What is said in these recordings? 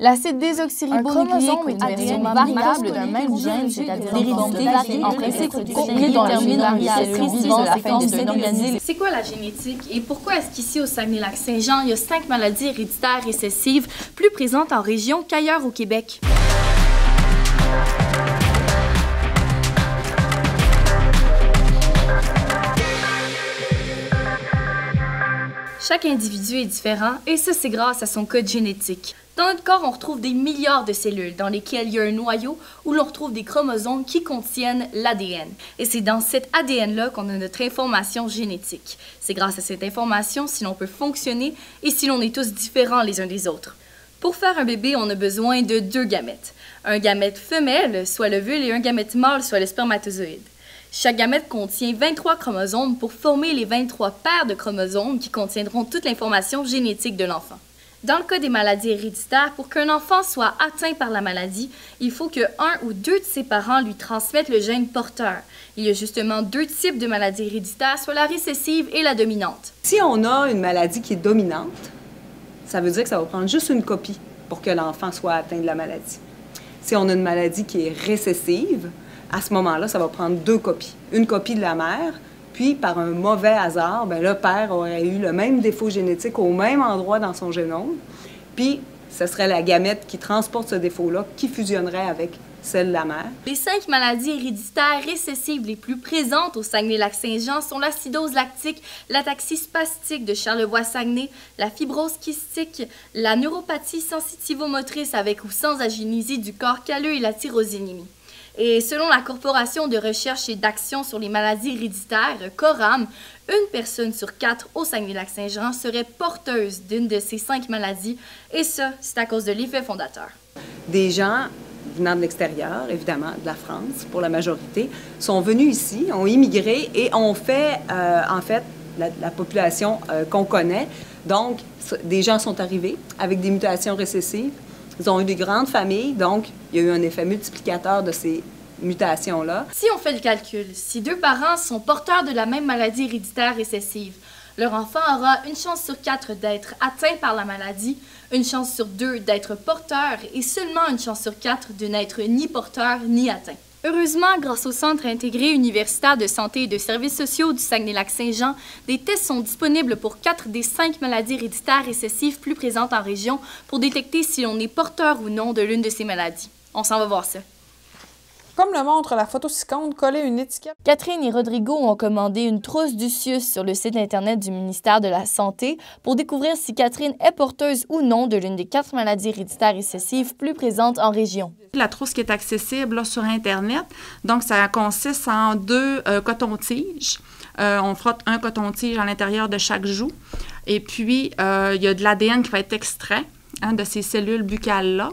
L'acide désoxyribonucléique est une version variable d'un même gène, c'est-à-dire dérivité en principe qui détermine la survie de la fin d'un organisme. C'est quoi la génétique et pourquoi est-ce qu'ici au Saguenay-Lac-Saint-Jean, il y a 5 maladies héréditaires récessives plus présentes en région qu'ailleurs au Québec? Chaque individu est différent et ça, c'est grâce à son code génétique. Dans notre corps, on retrouve des milliards de cellules dans lesquelles il y a un noyau où l'on retrouve des chromosomes qui contiennent l'ADN. Et c'est dans cet ADN-là qu'on a notre information génétique. C'est grâce à cette information si l'on peut fonctionner et si l'on est tous différents les uns des autres. Pour faire un bébé, on a besoin de 2 gamètes. Un gamète femelle, soit l'ovule, et un gamète mâle, soit le spermatozoïde. Chaque gamète contient 23 chromosomes pour former les 23 paires de chromosomes qui contiendront toute l'information génétique de l'enfant. Dans le cas des maladies héréditaires, pour qu'un enfant soit atteint par la maladie, il faut que 1 ou 2 de ses parents lui transmettent le gène porteur. Il y a justement 2 types de maladies héréditaires, soit la récessive et la dominante. Si on a une maladie qui est dominante, ça veut dire que ça va prendre juste une copie pour que l'enfant soit atteint de la maladie. Si on a une maladie qui est récessive, à ce moment-là, ça va prendre 2 copies. Une copie de la mère, puis par un mauvais hasard, bien, le père aurait eu le même défaut génétique au même endroit dans son génome, puis ce serait la gamète qui transporte ce défaut-là qui fusionnerait avec celle de la mère. Les 5 maladies héréditaires récessives les plus présentes au Saguenay-Lac-Saint-Jean sont l'acidose lactique, l'ataxie spastique de Charlevoix-Saguenay, la fibrose kystique, la neuropathie sensitivo-motrice avec ou sans agénésie du corps calleux et la tyrosinémie. Et selon la Corporation de recherche et d'action sur les maladies héréditaires, CORAM, une personne sur 4 au Saguenay-Lac-Saint-Jean serait porteuse d'une de ces 5 maladies, et ça, c'est à cause de l'effet fondateur. Des gens venant de l'extérieur, évidemment, de la France, pour la majorité, sont venus ici, ont immigré et ont fait, en fait, la population qu'on connaît. Donc, des gens sont arrivés avec des mutations récessives. Ils ont eu des grandes familles, donc il y a eu un effet multiplicateur de ces mutations-là. Si on fait le calcul, si 2 parents sont porteurs de la même maladie héréditaire récessive, leur enfant aura une chance sur 4 d'être atteint par la maladie, une chance sur 2 d'être porteur et seulement une chance sur 4 de n'être ni porteur ni atteint. Heureusement, grâce au Centre intégré universitaire de santé et de services sociaux du Saguenay-Lac-Saint-Jean, des tests sont disponibles pour 4 des 5 maladies héréditaires récessives plus présentes en région pour détecter si l'on est porteur ou non de l'une de ces maladies. On s'en va voir ça. Comme le montre la photo ci-contre, coller une étiquette. Catherine et Rodrigo ont commandé une trousse du CIUS sur le site Internet du ministère de la Santé pour découvrir si Catherine est porteuse ou non de l'une des 4 maladies héréditaires récessives plus présentes en région. La trousse qui est accessible là, sur Internet, donc ça consiste en 2 cotons-tiges. On frotte un coton-tige à l'intérieur de chaque joue. Et puis, il y a de l'ADN qui va être extrait de ces cellules buccales-là.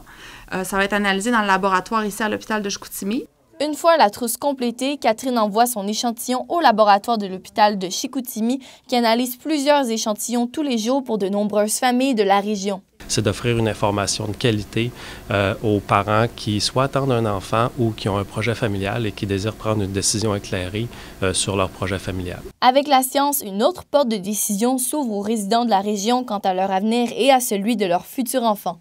Ça va être analysé dans le laboratoire ici à l'hôpital de Chicoutimi. Une fois la trousse complétée, Catherine envoie son échantillon au laboratoire de l'hôpital de Chicoutimi qui analyse plusieurs échantillons tous les jours pour de nombreuses familles de la région. C'est d'offrir une information de qualité aux parents qui soit attendent un enfant ou qui ont un projet familial et qui désirent prendre une décision éclairée sur leur projet familial. Avec la science, une autre porte de décision s'ouvre aux résidents de la région quant à leur avenir et à celui de leur futur enfant.